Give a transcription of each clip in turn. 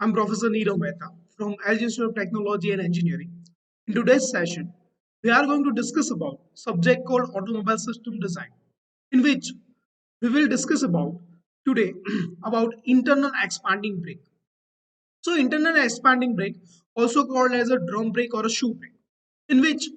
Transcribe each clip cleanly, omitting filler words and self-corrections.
I'm Professor Neerav Mehta from LG Institute of Technology and Engineering. In today's session, we are going to discuss about subject called automobile system design, in which we will discuss about today about internal expanding brake. So internal expanding brake, also called as a drum brake or a shoe brake, in which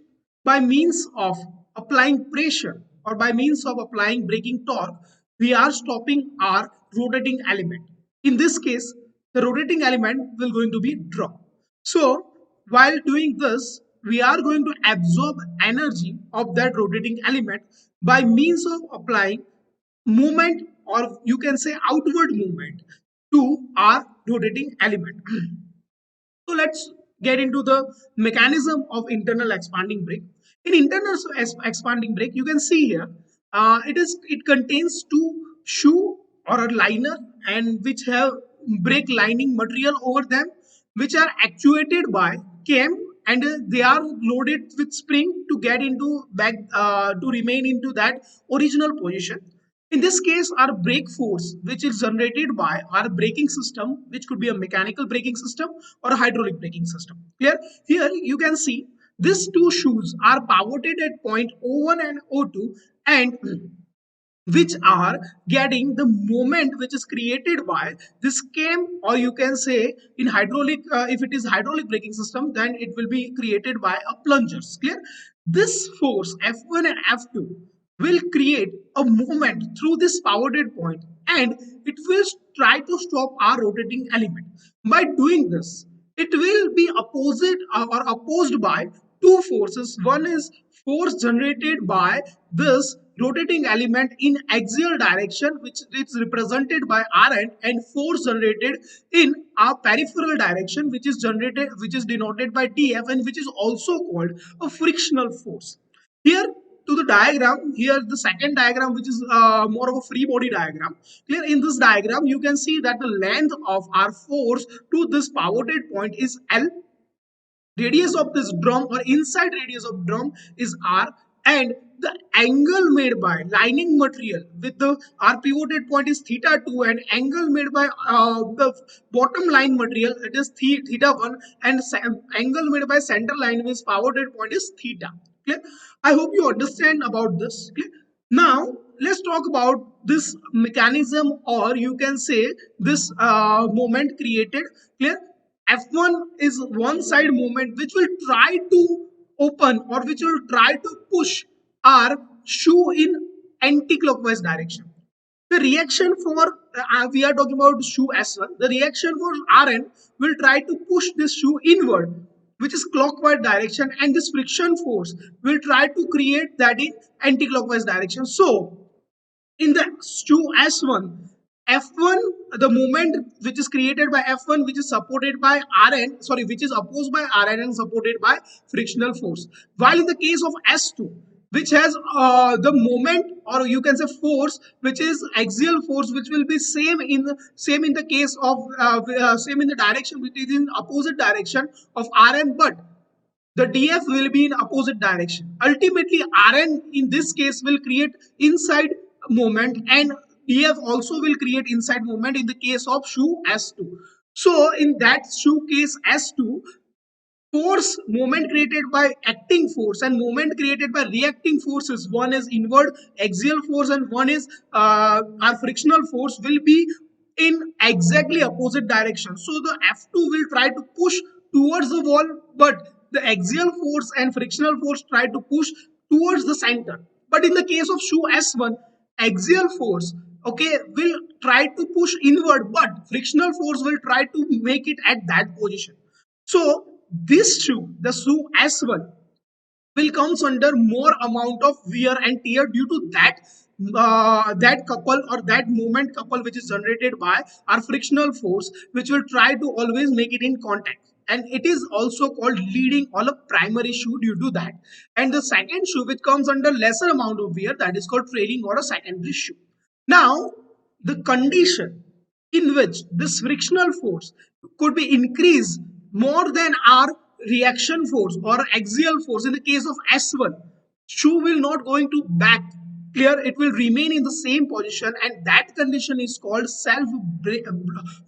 by means of applying pressure or by means of applying braking torque, we are stopping our rotating element. In this case, the rotating element will going to be drum. So while doing this, we are going to absorb energy of that rotating element by means of applying movement, or you can say outward movement, to our rotating element. So let's get into the mechanism of internal expanding brake. In internal expanding brake, you can see here, it contains two shoe or a liner, and which have brake lining material over them, which are actuated by cam, and they are loaded with spring to get into back, to remain into that original position. In this case, our brake force, which is generated by our braking system, which could be a mechanical braking system or a hydraulic braking system. Clear? Here you can see these two shoes are pivoted at point O1 and O2, and which are getting the moment which is created by this cam, or you can say in hydraulic, if it is hydraulic braking system, then it will be created by a plungers. Clear? This force F1 and F2 will create a movement through this pivoted point, and it will try to stop our rotating element. By doing this, it will be opposite, or opposed by two forces. One is force generated by this rotating element in axial direction, which is represented by Rn, and force generated in our peripheral direction, which is generated, which is denoted by Df, and which is also called a frictional force. Here to the diagram, here the second diagram, which is more of a free body diagram. Clear? In this diagram, you can see that the length of our force to this pivoted point is L, radius of this drum or inside radius of drum is R, and the angle made by lining material with the R pivoted point is theta 2, and angle made by the bottom line material, it is theta 1, and angle made by center line with pivoted point is theta. Clear? I hope you understand about this. Clear? Now let's talk about this mechanism, or you can say this moment created. Clear? F1 is one side movement which will try to open, or which will try to push our shoe in anti-clockwise direction. The reaction for, we are talking about shoe S1, the reaction for Rn will try to push this shoe inward, which is clockwise direction, and this friction force will try to create that in anti-clockwise direction. So in the shoe S1, F1, the moment which is created by F1, which is supported by Rn, sorry, which is opposed by Rn and supported by frictional force. While in the case of S2, which has the moment, or you can say force, which is axial force, which will be same in the case of same in the direction, which is in opposite direction of Rn, but the df will be in opposite direction. Ultimately, Rn in this case will create inside moment, and df also will create inside moment in the case of shoe S2. So in that shoe case S2, force moment created by acting force and moment created by reacting forces, one is inward axial force and one is our frictional force, will be in exactly opposite direction. So the F2 will try to push towards the wall, but the axial force and frictional force try to push towards the center. But in the case of shoe S1, axial force, okay, will try to push inward, but frictional force will try to make it at that position. So this shoe, the shoe S1, will comes under more amount of wear and tear due to that couple, or that moment couple, which is generated by our frictional force, which will try to always make it in contact, and it is also called leading on a primary shoe due to that. And the second shoe, which comes under lesser amount of wear, that is called trailing or a secondary shoe. Now the condition in which this frictional force could be increased more than our reaction force or axial force, in the case of S1, shoe will not going to back, Clear, it will remain in the same position, and that condition is called self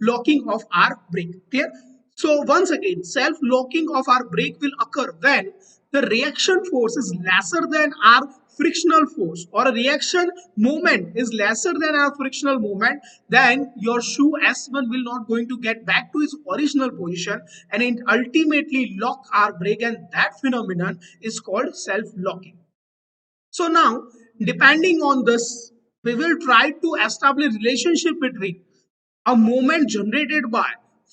locking of our brake. Clear. So once again, self locking of our brake will occur when the reaction force is lesser than our frictional force, or a reaction moment is lesser than our frictional moment. Then your shoe S1 will not going to get back to its original position, and it ultimately lock our brake, and that phenomenon is called self locking. So now, depending on this, we will try to establish relationship between a moment generated by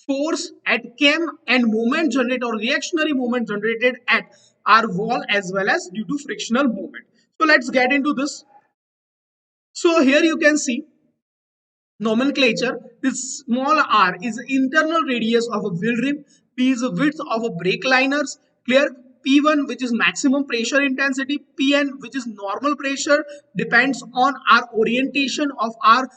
force at chem and moment generated or reactionary moment generated at our wall as well as due to frictional movement. So let's get into this. So here you can see nomenclature. This small r is the internal radius of a wheel rim. P is the width of a brake liners. Clear. P1, which is maximum pressure intensity. Pn, which is normal pressure, depends on our orientation of our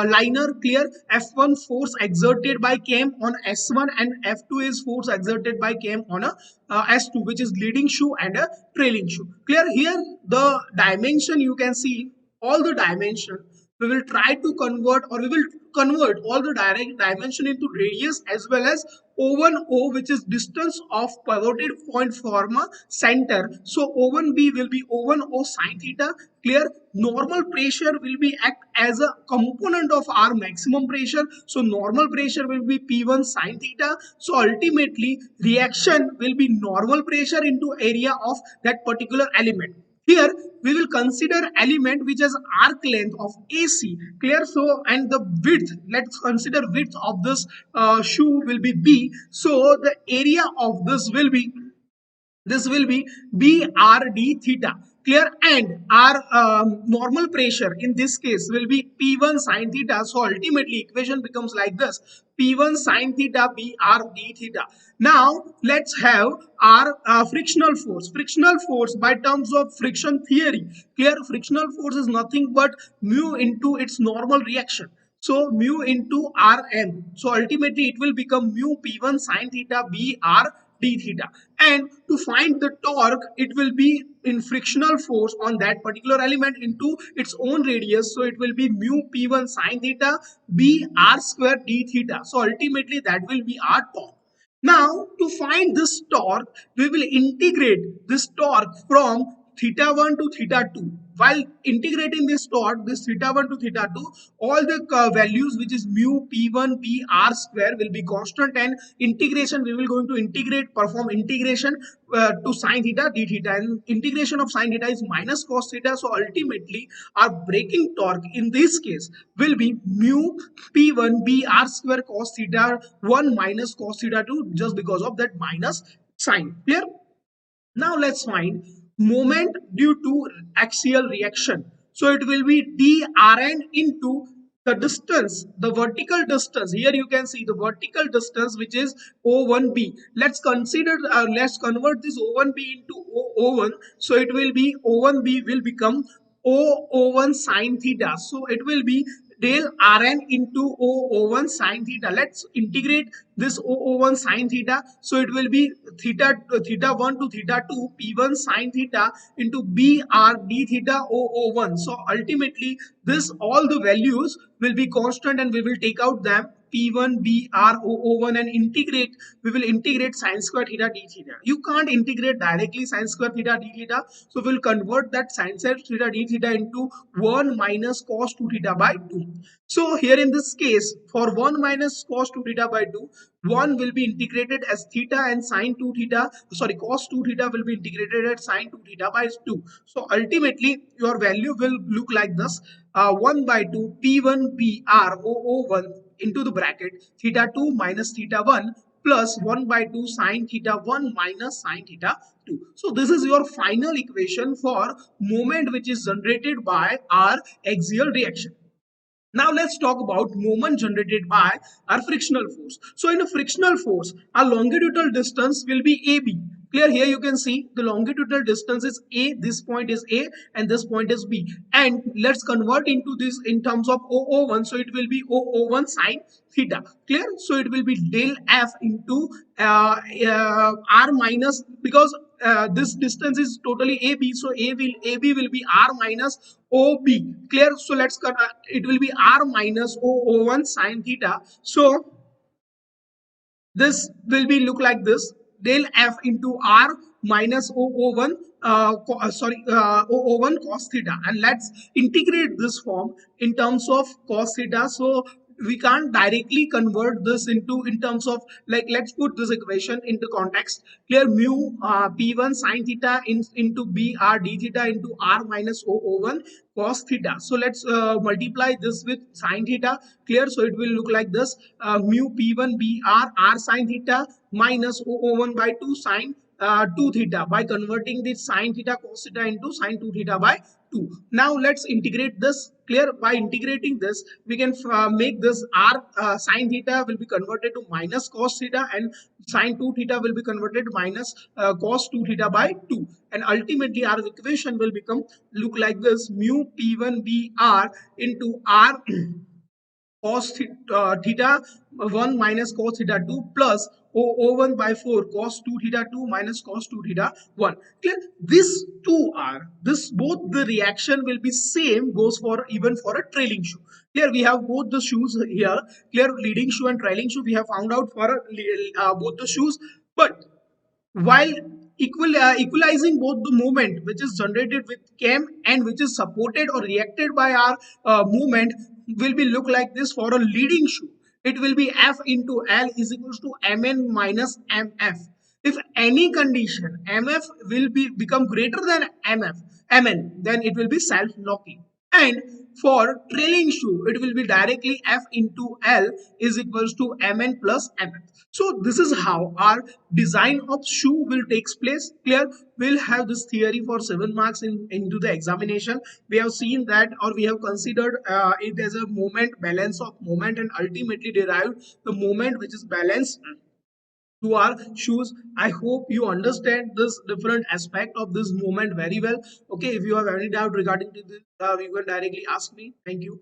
liner. Clear. F1, force exerted by cam on S1, and F2 is force exerted by cam on a S2, which is leading shoe and a trailing shoe. Clear. Here the dimension you can see, all the dimension we will try to convert, or we will convert all the direct dimension into radius as well as O1O, which is distance of pivoted point from a center. So O1B will be O1O sine theta. Clear. Normal pressure will be act as a component of our maximum pressure. So normal pressure will be P1 sine theta. So ultimately reaction will be normal pressure into area of that particular element. Here we will consider element which has arc length of AC. Clear. So and the width, let's consider width of this shoe will be B. So the area of this will be BRD theta. Clear. And our normal pressure in this case will be P1 sine theta. So ultimately equation becomes like this: P1 sine theta BRD theta. Now let's have our frictional force. Frictional force by terms of friction theory. Clear. Frictional force is nothing but mu into its normal reaction. So mu into Rm. So ultimately it will become mu P1 sine theta BR d theta. And to find the torque, it will be in frictional force on that particular element into its own radius. So it will be mu P1 sine theta B R square d theta. So ultimately that will be our torque. Now to find this torque, we will integrate this torque from theta 1 to theta 2. While integrating this torque, this theta 1 to theta 2, all the values which is mu p1 p r square will be constant, and integration we will going to integrate, perform integration to sine theta d theta, and integration of sine theta is minus cos theta. So ultimately our braking torque in this case will be mu p1 b r square cos theta 1 minus cos theta 2, just because of that minus sign. Clear. Now let's find moment due to axial reaction. So it will be dRn into the distance, the vertical distance. Here you can see the vertical distance, which is O1b. Let's consider, let's convert this O1b into O1. So it will be O1b will become O1 sine theta. So it will be del Rn into O1 sine theta. Let's integrate this O1 sine theta. So it will be theta 1 to theta 2 P1 sine theta into BR d theta O1. So ultimately this all the values will be constant, and we will take out them P1 BR O1 and integrate. We will integrate sine square theta d theta. You can't integrate directly sine square theta d theta, so we'll convert that sine square theta d theta into 1 minus cos 2 theta by 2. So here in this case, for 1 minus cos 2 theta by 2, 1 will be integrated as theta, and sine 2 theta, sorry, cos 2 theta will be integrated as sine 2 theta by 2. So ultimately your value will look like this: 1 by 2 P1 BR O1 into the bracket theta 2 minus theta 1 plus 1 by 2 sine theta 1 minus sine theta 2. So this is your final equation for moment which is generated by our axial reaction. Now let's talk about moment generated by our frictional force. So in a frictional force, our longitudinal distance will be AB. Clear. Here you can see the longitudinal distance is A, this point is A, and this point is B. And let's convert into this in terms of O1. So it will be O1 sine theta. Clear. So it will be del F into R minus, because this distance is totally AB, so AB will be R minus OB. Clear? So let's it will be R minus O1 sine theta. So this will be look like this: del f into r minus O1 O1 cos theta, and let's integrate this form in terms of cos theta. So we can't directly convert this into in terms of, like, let's put this equation into context. Clear? Mu p1 sine theta into b r d theta into r minus O1 cos theta. So let's multiply this with sine theta. Clear? So it will look like this: mu p1 br r sine theta minus O1 by 2 sine 2 theta, by converting the sine theta cos theta into sine 2 theta by 2. Now let's integrate this. Clear? By integrating this, we can make this r sine theta will be converted to minus cos theta, and sine 2 theta will be converted to minus cos 2 theta by 2. And ultimately our equation will become look like this: mu p1 br into r cos theta 1 minus cos theta 2 plus O1 by 4 cos 2 theta 2 minus cos 2 theta 1. Clear? These two are, this both the reaction will be same goes for even for a trailing shoe. Clear? We have both the shoes here. Clear? Leading shoe and trailing shoe we have found out for both the shoes. But while equalizing both the movement which is generated with cam and which is supported or reacted by our movement will be look like this. For a leading shoe, it will be F into L is equals to Mn minus Mf. If any condition Mf will be become greater than Mn, then it will be self-locking. And for trailing shoe, it will be directly F into L is equals to Mn plus Mf. So this is how our design of shoe will takes place. Clear? We'll have this theory for 7 marks into the examination. We have seen that, or we have considered it as a moment, balance of moment, and ultimately derived the moment which is balanced to our shoes. I hope you understand this different aspect of this movement very well. Okay, if you have any doubt regarding to this, you can directly ask me. Thank you.